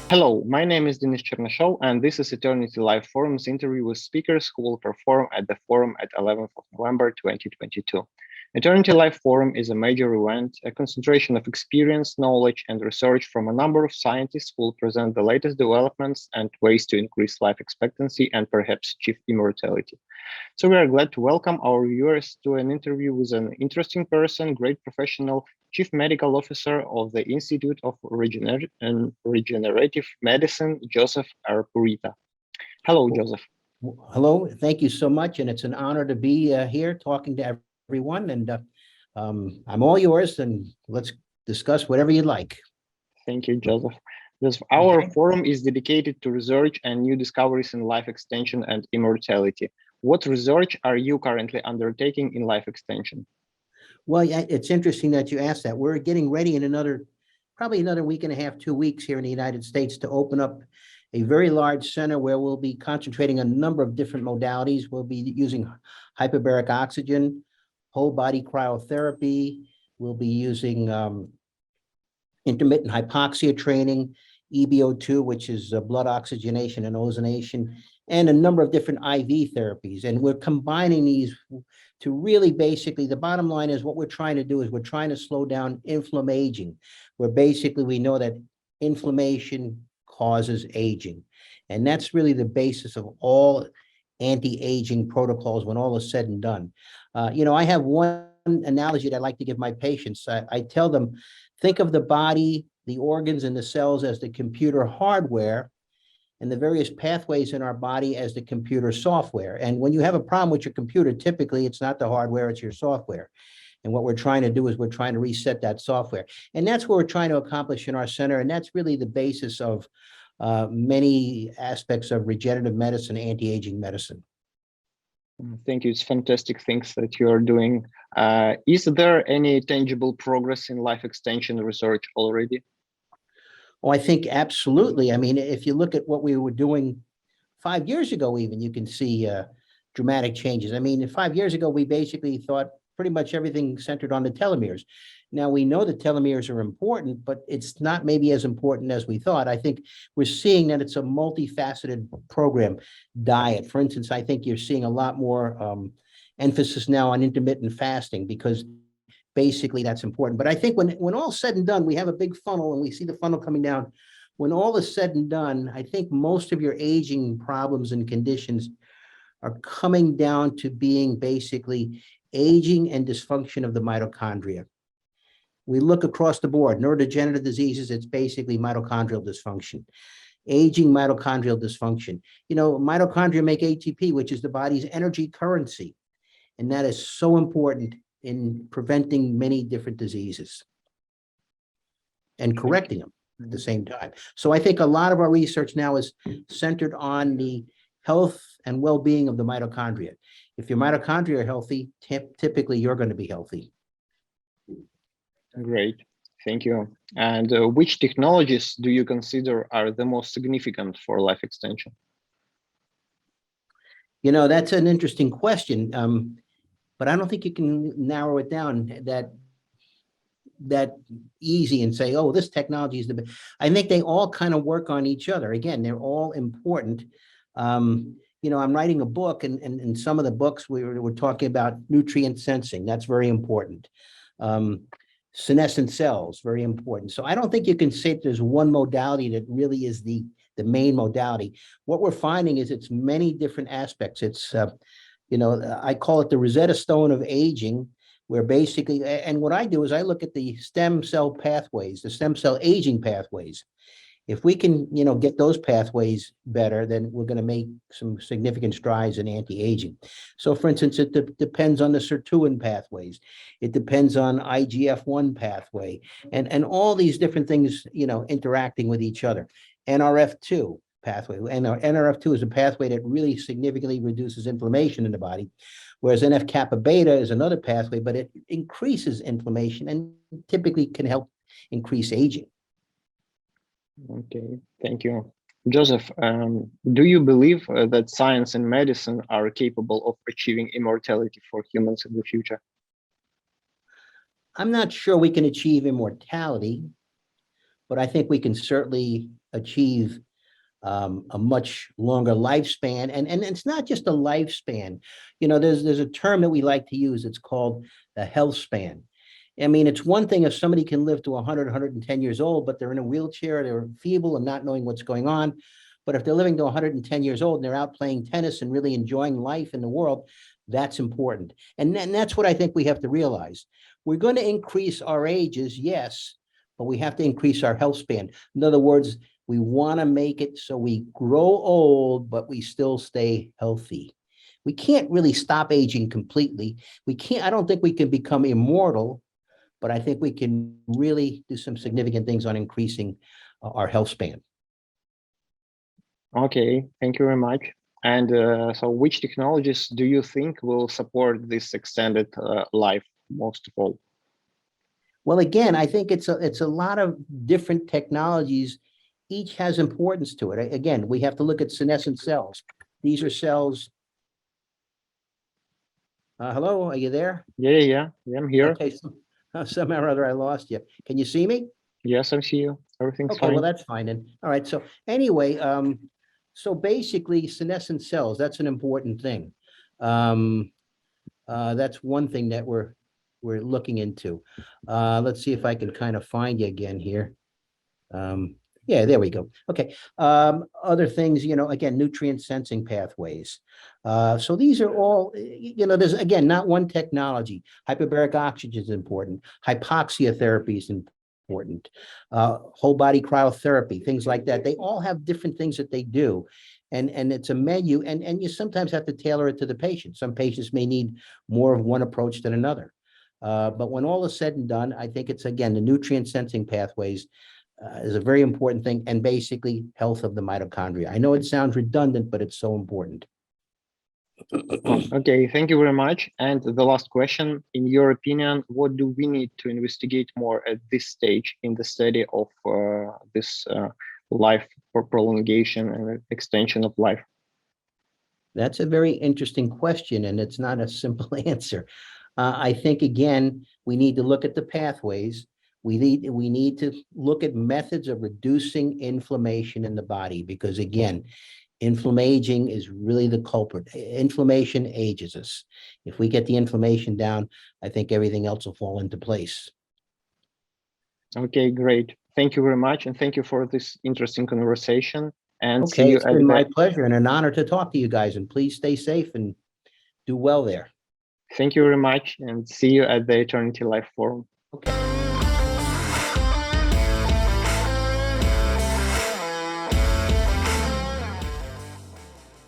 Hello, my name is Denis Chernyshov, and this is Eternity Live Forum's interview with speakers who will perform at the forum at 11th of November 2022. Eternity Live Forum is a major event, a concentration of experience, knowledge, and research from a number of scientists who will present the latest developments and ways to increase life expectancy and perhaps achieve immortality. So we are glad to welcome our viewers to an interview with an interesting person, great professional, Chief Medical Officer of the Institute of Regenerative Medicine, Joseph R. Purita. Hello, Joseph. Hello, thank you so much, and it's an honor to be here talking to everyone. And I'm all yours, and let's discuss whatever you'd like. Thank you, Joseph. Our Okay. forum is dedicated to research and new discoveries in life extension and immortality. What research are you currently undertaking in life extension? Well, yeah, it's interesting that you asked that. We're getting ready in probably another week and a half, 2 weeks here in the United States to open up a very large center where we'll be concentrating a number of different modalities. We'll be using hyperbaric oxygen, whole body cryotherapy. We'll be using intermittent hypoxia training, EBO2, which is blood oxygenation and ozonation, and a number of different IV therapies. And we're combining these to really basically, the bottom line is what we're trying to do is we're trying to slow down inflammation, where basically we know that inflammation causes aging. And that's really the basis of all anti-aging protocols when all is said and done. I have one analogy that I like to give my patients. I tell them, think of the body, the organs, and the cells as the computer hardware, and the various pathways in our body as the computer software. And when you have a problem with your computer, typically it's not the hardware, it's your software. And what we're trying to do is we're trying to reset that software. And that's what we're trying to accomplish in our center. And that's really the basis of many aspects of regenerative medicine, anti-aging medicine. Thank you. It's fantastic things that you are doing. Is there any tangible progress in life extension research already? Oh, I think absolutely. I mean, if you look at what we were doing 5 years ago, even, you can see dramatic changes. I mean, 5 years ago, we basically thought pretty much everything centered on the telomeres. Now we know that telomeres are important, but it's not maybe as important as we thought. I think we're seeing that it's a multifaceted program. Diet, for instance, I think you're seeing a lot more emphasis now on intermittent fasting because basically that's important. But I think when all's said and done, we have a big funnel and we see the funnel coming down. When all is said and done, I think most of your aging problems and conditions are coming down to being basically aging and dysfunction of the mitochondria. We look across the board, neurodegenerative diseases, it's basically mitochondrial dysfunction. Aging mitochondrial dysfunction. Mitochondria make ATP, which is the body's energy currency. And that is so important in preventing many different diseases and correcting them at the same time. So I think a lot of our research now is centered on the health and well-being of the mitochondria. If your mitochondria are healthy, typically you're going to be healthy. Great, thank you. And which technologies do you consider are the most significant for life extension? That's an interesting question, but I don't think you can narrow it down that easy and say, oh, this technology is the best. I think they all kind of work on each other. Again, they're all important. I'm writing a book, and in some of the books we're talking about nutrient sensing. That's very important. Senescent cells, very important. So I don't think you can say that there's one modality that really is the main modality. What we're finding is it's many different aspects. It's, I call it the Rosetta Stone of aging, where basically, and what I do is I look at the stem cell pathways, the stem cell aging pathways. If we can, get those pathways better, then we're going to make some significant strides in anti-aging. So, for instance, it depends on the sirtuin pathways. It depends on IGF-1 pathway, and all these different things, interacting with each other. NRF2 pathway, and NRF2 is a pathway that really significantly reduces inflammation in the body, whereas NF-kappa beta is another pathway, but it increases inflammation and typically can help increase aging. Okay, thank you. Joseph, do you believe that science and medicine are capable of achieving immortality for humans in the future? I'm not sure we can achieve immortality, but I think we can certainly achieve a much longer lifespan. And it's not just a lifespan. There's a term that we like to use. It's called the health span. I mean, it's one thing if somebody can live to 100, 110 years old, but they're in a wheelchair, they're feeble and not knowing what's going on. But if they're living to 110 years old and they're out playing tennis and really enjoying life in the world, that's important. And that's what I think we have to realize. We're going to increase our ages, yes, but we have to increase our health span. In other words, we want to make it so we grow old, but we still stay healthy. We can't really stop aging completely. I don't think we can become immortal, but I think we can really do some significant things on increasing our health span. Okay, thank you very much. And so which technologies do you think will support this extended life most of all? Well, again, I think it's a lot of different technologies. Each has importance to it. Again, we have to look at senescent cells. These are cells. Hello, are you there? Yeah, I'm here. Okay, somehow or other I lost you. Can you see me? Yes, I see you. Everything's Okay, fine. well, that's fine then. All right, so anyway, so basically senescent cells, that's an important thing. That's one thing that we're looking into. Let's see if I can kind of find you again here. Yeah, there we go. Okay. Other things, again, nutrient sensing pathways. So these are all, there's, again, not one technology. Hyperbaric oxygen is important. Hypoxia therapy is important. Whole body cryotherapy, things like that. They all have different things that they do. And it's a menu, and you sometimes have to tailor it to the patient. Some patients may need more of one approach than another. But when all is said and done, I think it's, again, the nutrient sensing pathways is a very important thing, and basically health of the mitochondria. I know it sounds redundant, but it's so important. Okay, thank you very much. And the last question, in your opinion, what do we need to investigate more at this stage in the study of this life for prolongation and extension of life? That's a very interesting question, and it's not a simple answer. I think, again, we need to look at the pathways. We need to look at methods of reducing inflammation in the body, because, again, inflammation is really the culprit. Inflammation ages us. If we get the inflammation down, I think everything else will fall into place. Okay, great. Thank you very much. And thank you for this interesting conversation. And see Okay, you it's at been my the... pleasure and an honor to talk to you guys, and please stay safe and do well there. Thank you very much, and see you at the Eternity Life Forum. Okay.